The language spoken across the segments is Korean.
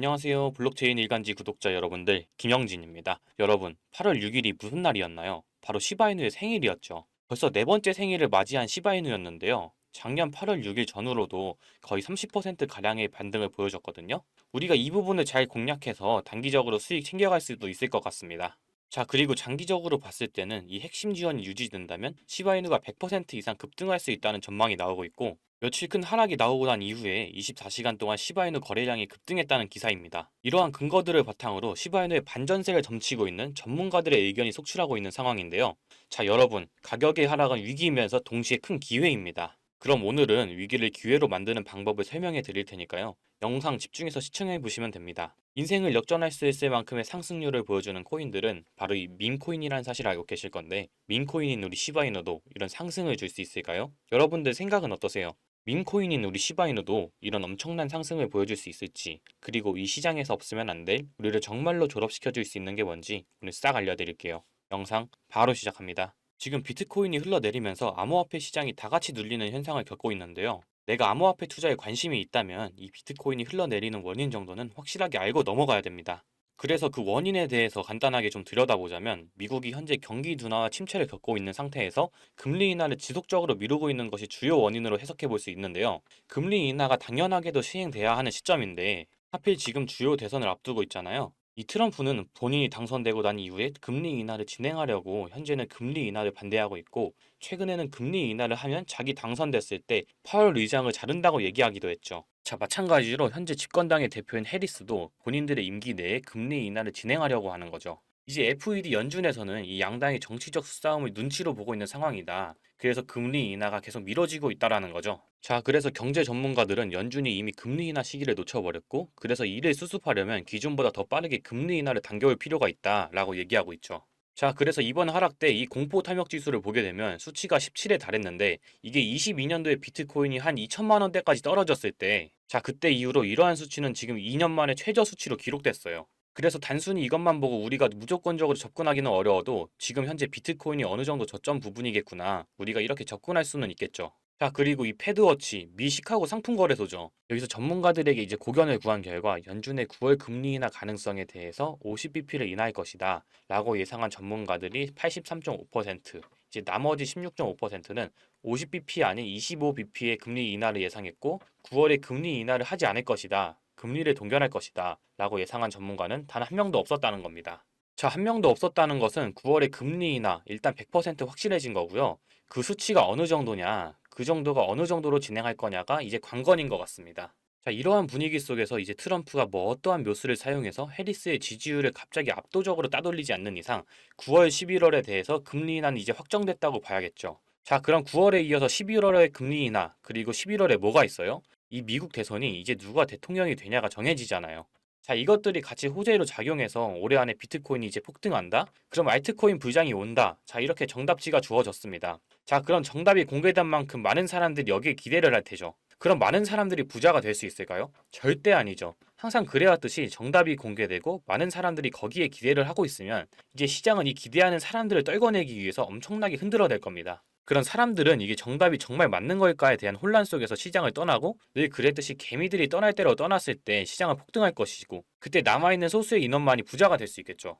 안녕하세요. 블록체인 일간지 구독자 여러분들, 김영진입니다. 여러분, 8월 6일이 무슨 날이었나요? 바로 시바이누의 생일이었죠. 벌써 네 번째 생일을 맞이한 시바이누였는데요. 작년 8월 6일 전후로도 거의 30%가량의 반등을 보여줬거든요. 우리가 이 부분을 잘 공략해서 단기적으로 수익 챙겨갈 수도 있을 것 같습니다. 자, 그리고 장기적으로 봤을 때는 이 핵심 지원이 유지된다면 시바이누가 100% 이상 급등할 수 있다는 전망이 나오고 있고, 며칠 큰 하락이 나오고 난 이후에 24시간 동안 시바이누 거래량이 급등했다는 기사입니다. 이러한 근거들을 바탕으로 시바이누의 반전세를 점치고 있는 전문가들의 의견이 속출하고 있는 상황인데요. 자, 여러분, 가격의 하락은 위기이면서 동시에 큰 기회입니다. 그럼 오늘은 위기를 기회로 만드는 방법을 설명해 드릴 테니까요. 영상 집중해서 시청해 보시면 됩니다. 인생을 역전할 수 있을 만큼의 상승률을 보여주는 코인들은 바로 이 밈코인이라는 사실을 알고 계실 건데, 밈코인인 우리 시바이누도 이런 상승을 줄 수 있을까요? 여러분들 생각은 어떠세요? 밈코인인 우리 시바이누도 이런 엄청난 상승을 보여줄 수 있을지, 그리고 이 시장에서 없으면 안 될 우리를 정말로 졸업시켜줄 수 있는 게 뭔지 오늘 싹 알려드릴게요. 영상 바로 시작합니다. 지금 비트코인이 흘러내리면서 암호화폐 시장이 다 같이 눌리는 현상을 겪고 있는데요. 내가 암호화폐 투자에 관심이 있다면 이 비트코인이 흘러내리는 원인 정도는 확실하게 알고 넘어가야 됩니다. 그래서 그 원인에 대해서 간단하게 좀 들여다보자면, 미국이 현재 경기 둔화와 침체를 겪고 있는 상태에서 금리 인하를 지속적으로 미루고 있는 것이 주요 원인으로 해석해 볼 수 있는데요. 금리 인하가 당연하게도 시행돼야 하는 시점인데 하필 지금 주요 대선을 앞두고 있잖아요. 이 트럼프는 본인이 당선되고 난 이후에 금리 인하를 진행하려고 현재는 금리 인하를 반대하고 있고, 최근에는 금리 인하를 하면 자기 당선됐을 때 파월 의장을 자른다고 얘기하기도 했죠. 자, 마찬가지로 현재 집권당의 대표인 해리스도 본인들의 임기 내에 금리 인하를 진행하려고 하는 거죠. 이제 FED 연준에서는 이 양당의 정치적 수싸움을 눈치로 보고 있는 상황이다. 그래서 금리 인하가 계속 미뤄지고 있다라는 거죠. 자, 그래서 경제 전문가들은 연준이 이미 금리 인하 시기를 놓쳐버렸고, 그래서 이를 수습하려면 기존보다 더 빠르게 금리 인하를 당겨올 필요가 있다라고 얘기하고 있죠. 자, 그래서 이번 하락 때 이 공포 탐욕 지수를 보게 되면 수치가 17에 달했는데, 이게 22년도에 비트코인이 한 2천만 원대까지 떨어졌을 때, 자, 그때 이후로 이러한 수치는 지금 2년 만에 최저 수치로 기록됐어요. 그래서 단순히 이것만 보고 우리가 무조건적으로 접근하기는 어려워도 지금 현재 비트코인이 어느 정도 저점 부분이겠구나, 우리가 이렇게 접근할 수는 있겠죠. 자, 그리고 이 패드워치, 미 시카고 상품거래소죠. 여기서 전문가들에게 이제 고견을 구한 결과 연준의 9월 금리 인하 가능성에 대해서 50bp를 인하할 것이다 라고 예상한 전문가들이 83.5%, 이제 나머지 16.5%는 50bp 아닌 25bp의 금리 인하를 예상했고, 9월에 금리 인하를 하지 않을 것이다, 금리를 동결할 것이다 라고 예상한 전문가는 단 한 명도 없었다는 겁니다. 자, 한 명도 없었다는 것은 9월에 금리 인하 일단 100% 확실해진 거고요. 그 수치가 어느 정도냐, 그 정도가 어느 정도로 진행할 거냐가 이제 관건인 것 같습니다. 자, 이러한 분위기 속에서 이제 트럼프가 뭐 어떠한 묘수를 사용해서 해리스의 지지율을 갑자기 압도적으로 따돌리지 않는 이상 9월, 11월에 대해서 금리 인하는 이제 확정됐다고 봐야겠죠. 자, 그럼 9월에 이어서 11월에 금리 인하, 그리고 11월에 뭐가 있어요? 이 미국 대선이 이제 누가 대통령이 되냐가 정해지잖아요. 자, 이것들이 같이 호재로 작용해서 올해 안에 비트코인이 이제 폭등한다? 그럼 알트코인 불장이 온다. 자, 이렇게 정답지가 주어졌습니다. 자, 그럼 정답이 공개된 만큼 많은 사람들이 여기에 기대를 할 테죠. 그럼 많은 사람들이 부자가 될 수 있을까요? 절대 아니죠. 항상 그래왔듯이 정답이 공개되고 많은 사람들이 거기에 기대를 하고 있으면 이제 시장은 이 기대하는 사람들을 떨궈내기 위해서 엄청나게 흔들어댈 겁니다. 그런 사람들은 이게 정답이 정말 맞는 걸까에 대한 혼란 속에서 시장을 떠나고, 늘 그랬듯이 개미들이 떠날 대로 떠났을 때 시장은 폭등할 것이고, 그때 남아있는 소수의 인원만이 부자가 될 수 있겠죠.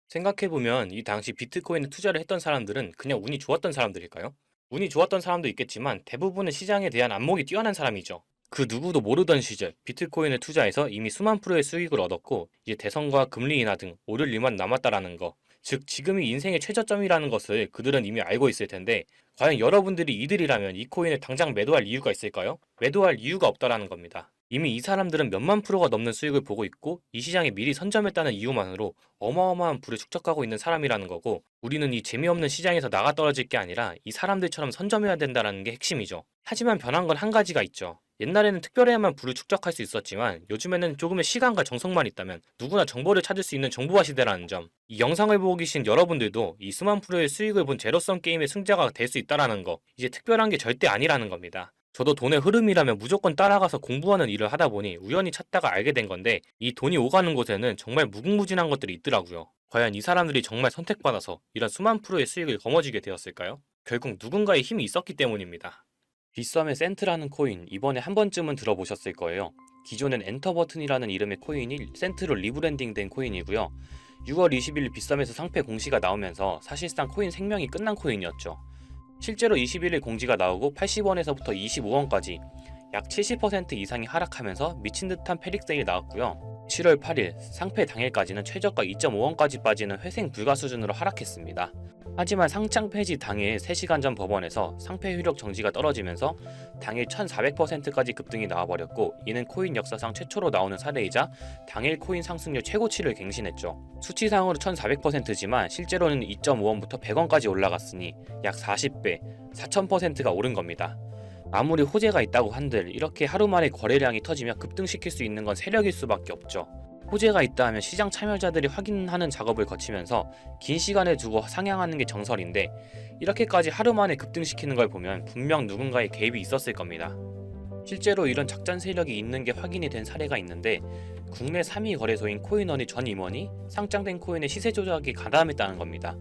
생각해보면 이 당시 비트코인에 투자를 했던 사람들은 그냥 운이 좋았던 사람들일까요? 운이 좋았던 사람도 있겠지만 대부분은 시장에 대한 안목이 뛰어난 사람이죠. 그 누구도 모르던 시절 비트코인을 투자해서 이미 수만 프로의 수익을 얻었고, 이제 대선과 금리 인하 등 오를 일만 남았다라는 거, 즉 지금이 인생의 최저점이라는 것을 그들은 이미 알고 있을 텐데, 과연 여러분들이 이들이라면 이 코인을 당장 매도할 이유가 있을까요? 매도할 이유가 없다라는 겁니다. 이미 이 사람들은 몇만 프로가 넘는 수익을 보고 있고, 이 시장에 미리 선점했다는 이유만으로 어마어마한 부를 축적하고 있는 사람이라는 거고, 우리는 이 재미없는 시장에서 나가 떨어질 게 아니라 이 사람들처럼 선점해야 된다는 게 핵심이죠. 하지만 변한 건 한 가지가 있죠. 옛날에는 특별해야만 부를 축적할 수 있었지만 요즘에는 조금의 시간과 정성만 있다면 누구나 정보를 찾을 수 있는 정보화 시대라는 점, 이 영상을 보고 계신 여러분들도 이 수만 프로의 수익을 본 제로섬 게임의 승자가 될 수 있다라는 거, 이제 특별한 게 절대 아니라는 겁니다. 저도 돈의 흐름이라면 무조건 따라가서 공부하는 일을 하다 보니 우연히 찾다가 알게 된 건데, 이 돈이 오가는 곳에는 정말 무궁무진한 것들이 있더라고요. 과연 이 사람들이 정말 선택받아서 이런 수만 프로의 수익을 거머쥐게 되었을까요? 결국 누군가의 힘이 있었기 때문입니다. 빗썸의 센트라는 코인, 이번에 한 번쯤은 들어보셨을 거예요. 기존엔 엔터 버튼이라는 이름의 코인이 센트로 리브랜딩된 코인이고요. 6월 20일 빗썸에서 상패 공시가 나오면서 사실상 코인 생명이 끝난 코인이었죠. 실제로 21일 공지가 나오고 80원에서부터 25원까지 약 70% 이상이 하락하면서 미친 듯한 패닉세일이 나왔고요. 7월 8일 상패 당일까지는 최저가 2.5원까지 빠지는 회생 불가 수준으로 하락했습니다. 하지만 상장 폐지 당일 3시간 전 법원에서 상패 효력 정지가 떨어지면서 당일 1400%까지 급등이 나와버렸고, 이는 코인 역사상 최초로 나오는 사례이자 당일 코인 상승률 최고치를 갱신했죠. 수치상으로 1400%지만 실제로는 2.5원부터 100원까지 올라갔으니 약 40배, 4000%가 오른 겁니다. 아무리 호재가 있다고 한들 이렇게 하루 만에 거래량이 터지며 급등시킬 수 있는 건 세력일 수밖에 없죠. 호재가 있다 하면 시장 참여자들이 확인하는 작업을 거치면서 긴 시간을 두고 상향하는 게 정설인데, 이렇게까지 하루 만에 급등시키는 걸 보면 분명 누군가의 개입이 있었을 겁니다. 실제로 이런 작전 세력이 있는 게 확인이 된 사례가 있는데, 국내 3위 거래소인 코인원의 전 임원이 상장된 코인의 시세 조작이 가담했다는 겁니다.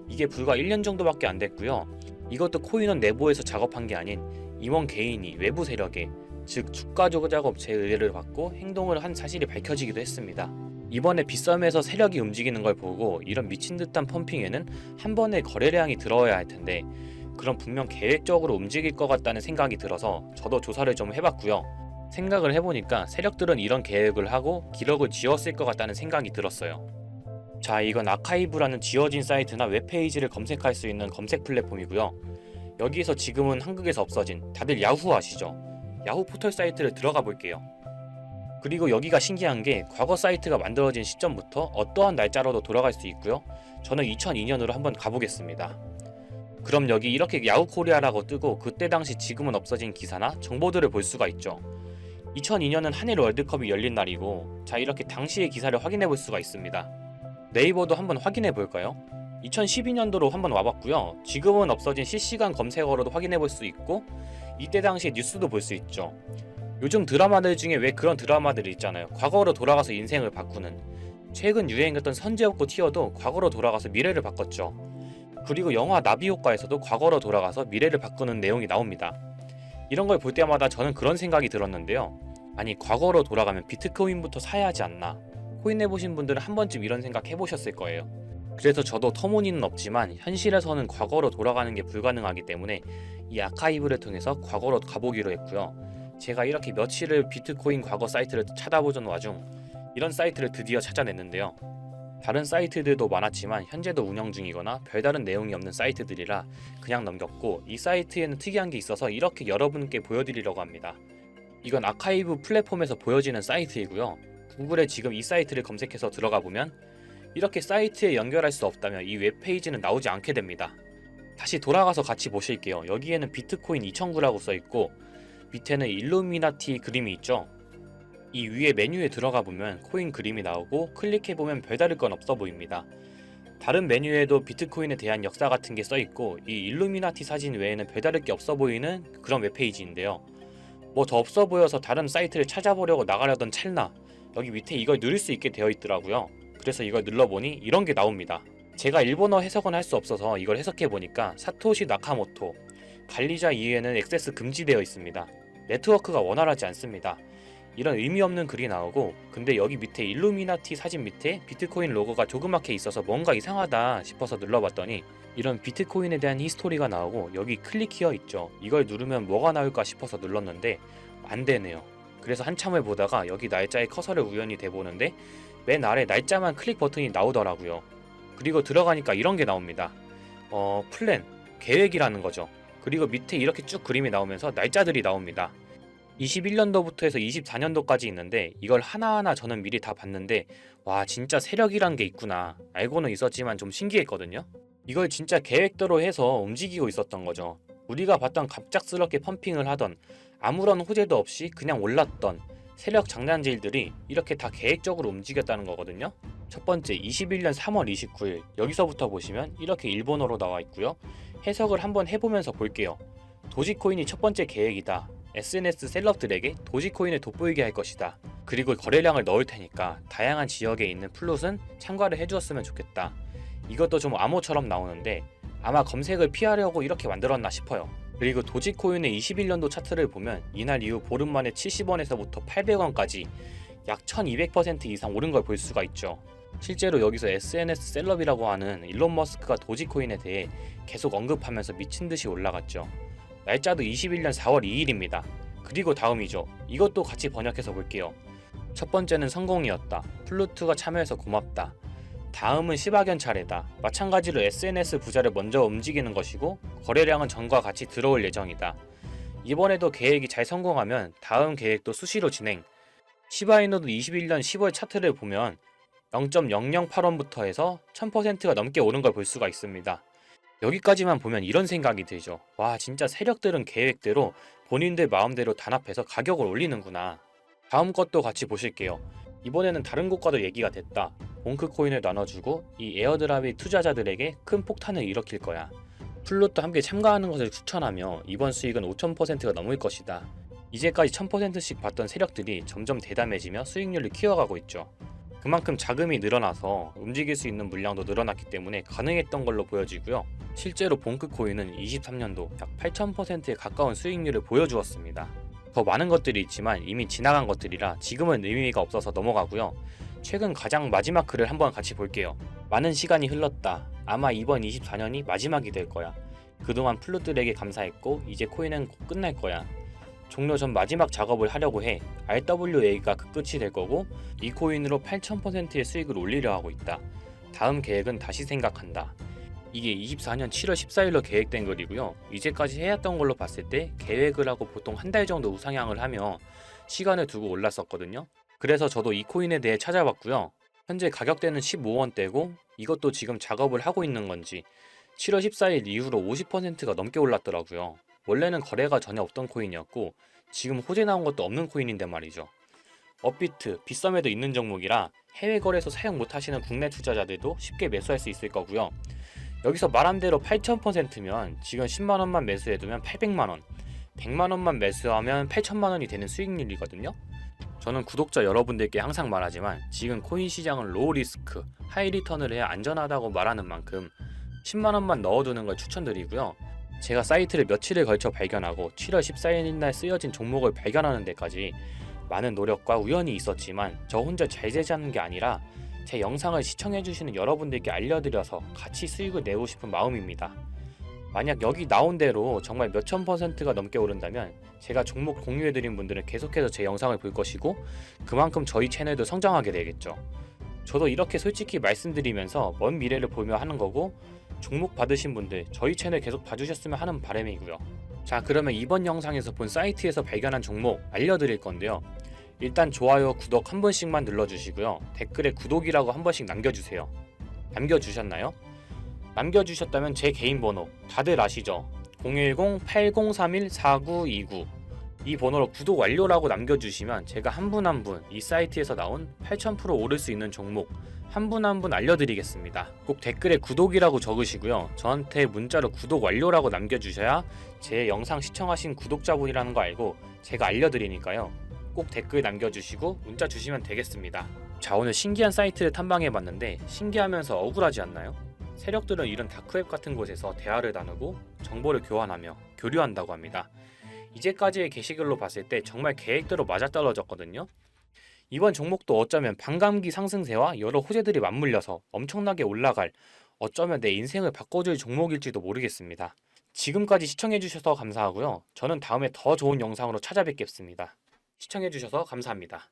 이게 불과 1년 정도밖에 안 됐고요. 이것도 코인원 내부에서 작업한 게 아닌 임원 개인이 외부 세력에, 즉 주가 조작 업체의 의뢰를 받고 행동을 한 사실이 밝혀지기도 했습니다. 이번에 빗썸에서 세력이 움직이는 걸 보고 이런 미친 듯한 펌핑에는 한 번에 거래량이 들어와야 할 텐데, 그럼 분명 계획적으로 움직일 것 같다는 생각이 들어서 저도 조사를 좀 해봤고요. 생각을 해보니까 세력들은 이런 계획을 하고 기록을 지웠을 것 같다는 생각이 들었어요. 자, 이건 아카이브라는 지워진 사이트나 웹페이지를 검색할 수 있는 검색 플랫폼이고요. 여기에서 지금은 한국에서 없어진, 다들 야후 아시죠? 야후 포털 사이트를 들어가 볼게요. 그리고 여기가 신기한 게 과거 사이트가 만들어진 시점부터 어떠한 날짜로도 돌아갈 수 있고요. 저는 2002년으로 한번 가보겠습니다. 그럼 여기 이렇게 야후 코리아라고 뜨고 그때 당시 지금은 없어진 기사나 정보들을 볼 수가 있죠. 2002년은 한일 월드컵이 열린 날이고, 자, 이렇게 당시의 기사를 확인해 볼 수가 있습니다. 네이버도 한번 확인해 볼까요? 2012년도로 한번 와봤고요. 지금은 없어진 실시간 검색어로도 확인해 볼 수 있고, 이때 당시의 뉴스도 볼 수 있죠. 요즘 드라마들 중에 왜 그런 드라마들이 있잖아요. 과거로 돌아가서 인생을 바꾸는. 최근 유행했던 선제op고 티어도 과거로 돌아가서 미래를 바꿨죠. 그리고 영화 나비효과에서도 과거로 돌아가서 미래를 바꾸는 내용이 나옵니다. 이런 걸 볼 때마다 저는 그런 생각이 들었는데요. 아니, 과거로 돌아가면 비트코인부터 사야 하지 않나. 코인 해보신 분들은 한 번쯤 이런 생각 해보셨을 거예요. 그래서 저도 터무니는 없지만 현실에서는 과거로 돌아가는 게 불가능하기 때문에 이 아카이브를 통해서 과거로 가보기로 했고요. 제가 이렇게 며칠을 비트코인 과거 사이트를 찾아보던 와중 이런 사이트를 드디어 찾아냈는데요. 다른 사이트들도 많았지만 현재도 운영 중이거나 별다른 내용이 없는 사이트들이라 그냥 넘겼고, 이 사이트에는 특이한 게 있어서 이렇게 여러분께 보여드리려고 합니다. 이건 아카이브 플랫폼에서 보여지는 사이트이고요. 구글에 지금 이 사이트를 검색해서 들어가 보면 이렇게 사이트에 연결할 수 없다면 이 웹페이지는 나오지 않게 됩니다. 다시 돌아가서 같이 보실게요. 여기에는 비트코인 2009라고 써있고 밑에는 일루미나티 그림이 있죠. 이 위에 메뉴에 들어가 보면 코인 그림이 나오고 클릭해보면 별다를 건 없어 보입니다. 다른 메뉴에도 비트코인에 대한 역사 같은 게 써있고, 이 일루미나티 사진 외에는 별다를 게 없어 보이는 그런 웹페이지인데요. 뭐 더 없어 보여서 다른 사이트를 찾아보려고 나가려던 찰나 여기 밑에 이걸 누릴 수 있게 되어 있더라고요. 그래서 이걸 눌러보니 이런 게 나옵니다. 제가 일본어 해석은 할 수 없어서 이걸 해석해보니까 사토시 나카모토, 관리자 이외에는 액세스 금지되어 있습니다. 네트워크가 원활하지 않습니다. 이런 의미 없는 글이 나오고, 근데 여기 밑에 일루미나티 사진 밑에 비트코인 로고가 조그맣게 있어서 뭔가 이상하다 싶어서 눌러봤더니 이런 비트코인에 대한 히스토리가 나오고, 여기 클릭 히어 있죠. 이걸 누르면 뭐가 나올까 싶어서 눌렀는데 안 되네요. 그래서 한참을 보다가 여기 날짜에 커서를 우연히 대보는데 맨 아래 날짜만 클릭 버튼이 나오더라고요. 그리고 들어가니까 이런 게 나옵니다. 플랜, 계획이라는 거죠. 그리고 밑에 이렇게 쭉 그림이 나오면서 날짜들이 나옵니다. 21년도부터 해서 24년도까지 있는데 이걸 하나하나 저는 미리 다 봤는데, 와, 진짜 세력이란 게 있구나. 알고는 있었지만 좀 신기했거든요. 이걸 진짜 계획대로 해서 움직이고 있었던 거죠. 우리가 봤던 갑작스럽게 펌핑을 하던, 아무런 호재도 없이 그냥 올랐던 세력 장난질들이 이렇게 다 계획적으로 움직였다는 거거든요. 첫 번째, 21년 3월 29일 여기서부터 보시면 이렇게 일본어로 나와 있고요. 해석을 한번 해보면서 볼게요. 도지코인이 첫 번째 계획이다. SNS 셀럽들에게 도지코인을 돋보이게 할 것이다. 그리고 거래량을 넣을 테니까 다양한 지역에 있는 플롯은 참가를 해주었으면 좋겠다. 이것도 좀 암호처럼 나오는데 아마 검색을 피하려고 이렇게 만들었나 싶어요. 그리고 도지코인의 21년도 차트를 보면 이날 이후 보름 만에 70원에서부터 800원까지 약 1200% 이상 오른 걸 볼 수가 있죠. 실제로 여기서 SNS 셀럽이라고 하는 일론 머스크가 도지코인에 대해 계속 언급하면서 미친 듯이 올라갔죠. 날짜도 21년 4월 2일입니다. 그리고 다음이죠. 이것도 같이 번역해서 볼게요. 첫 번째는 성공이었다. 플루트가 참여해서 고맙다. 다음은 시바견 차례다. 마찬가지로 SNS 부자를 먼저 움직이는 것이고 거래량은 전과 같이 들어올 예정이다. 이번에도 계획이 잘 성공하면 다음 계획도 수시로 진행. 시바이노도 21년 10월 차트를 보면 0.008원부터 해서 1000%가 넘게 오른 걸 볼 수가 있습니다. 여기까지만 보면 이런 생각이 들죠. 와, 진짜 세력들은 계획대로 본인들 마음대로 단합해서 가격을 올리는구나. 다음 것도 같이 보실게요. 이번에는 다른 곳과도 얘기가 됐다. 봉크코인을 나눠주고 이 에어드랍이 투자자들에게 큰 폭탄을 일으킬 거야. 플롯도 함께 참가하는 것을 추천하며 이번 수익은 5000%가 넘을 것이다. 이제까지 1000%씩 받던 세력들이 점점 대담해지며 수익률을 키워가고 있죠. 그만큼 자금이 늘어나서 움직일 수 있는 물량도 늘어났기 때문에 가능했던 걸로 보여지고요. 실제로 봉크코인은 23년도 약 8000%에 가까운 수익률을 보여주었습니다. 더 많은 것들이 있지만 이미 지나간 것들이라 지금은 의미가 없어서 넘어가고요. 최근 가장 마지막 글을 한번 같이 볼게요. 많은 시간이 흘렀다. 아마 이번 24년이 마지막이 될 거야. 그동안 플룻들에게 감사했고 이제 코인은 곧 끝날 거야. 종료 전 마지막 작업을 하려고 해. RWA가 그 끝이 될 거고 이 코인으로 8000%의 수익을 올리려 하고 있다. 다음 계획은 다시 생각한다. 이게 24년 7월 14일로 계획된 글이고요. 이제까지 해왔던 걸로 봤을 때 계획을 하고 보통 한 달 정도 우상향을 하며 시간을 두고 올랐었거든요. 그래서 저도 이 코인에 대해 찾아봤고요. 현재 가격대는 15원대고 이것도 지금 작업을 하고 있는 건지 7월 14일 이후로 50%가 넘게 올랐더라고요. 원래는 거래가 전혀 없던 코인이었고 지금 호재 나온 것도 없는 코인인데 말이죠. 업비트, 빗썸에도 있는 종목이라 해외 거래소 사용 못하시는 국내 투자자들도 쉽게 매수할 수 있을 거고요. 여기서 말한 대로 8000%면 지금 10만원만 매수해두면 800만원, 100만원만 매수하면 8천만원이 되는 수익률이거든요. 저는 구독자 여러분들께 항상 말하지만 지금 코인 시장은 로우 리스크, 하이 리턴을 해야 안전하다고 말하는 만큼 10만원만 넣어두는 걸 추천드리고요. 제가 사이트를 며칠을 걸쳐 발견하고 7월 14일 날 쓰여진 종목을 발견하는 데까지 많은 노력과 우연이 있었지만 저 혼자 잘 되자는 게 아니라 제 영상을 시청해주시는 여러분들께 알려드려서 같이 수익을 내고 싶은 마음입니다. 만약 여기 나온 대로 정말 몇천 %가 넘게 오른다면 제가 종목 공유해드린 분들은 계속해서 제 영상을 볼 것이고 그만큼 저희 채널도 성장하게 되겠죠. 저도 이렇게 솔직히 말씀드리면서 먼 미래를 보며 하는 거고 종목 받으신 분들 저희 채널 계속 봐주셨으면 하는 바람이고요. 자, 그러면 이번 영상에서 본 사이트에서 발견한 종목 알려드릴 건데요. 일단 좋아요, 구독 한 번씩만 눌러주시고요. 댓글에 구독이라고 한 번씩 남겨주세요. 남겨주셨나요? 남겨주셨다면 제 개인 번호 다들 아시죠? 010-8031-4929 이 번호로 구독 완료라고 남겨주시면 제가 한 분 한 분 이 사이트에서 나온 8000% 오를 수 있는 종목 한 분 한 분 알려드리겠습니다. 꼭 댓글에 구독이라고 적으시고요. 저한테 문자로 구독 완료라고 남겨주셔야 제 영상 시청하신 구독자분이라는 거 알고 제가 알려드리니까요. 꼭 댓글 남겨주시고 문자 주시면 되겠습니다. 자, 오늘 신기한 사이트를 탐방해봤는데 신기하면서 억울하지 않나요? 세력들은 이런 다크웹 같은 곳에서 대화를 나누고 정보를 교환하며 교류한다고 합니다. 이제까지의 게시글로 봤을 때 정말 계획대로 맞아떨어졌거든요. 이번 종목도 어쩌면 반감기 상승세와 여러 호재들이 맞물려서 엄청나게 올라갈, 어쩌면 내 인생을 바꿔줄 종목일지도 모르겠습니다. 지금까지 시청해주셔서 감사하고요. 저는 다음에 더 좋은 영상으로 찾아뵙겠습니다. 시청해주셔서 감사합니다.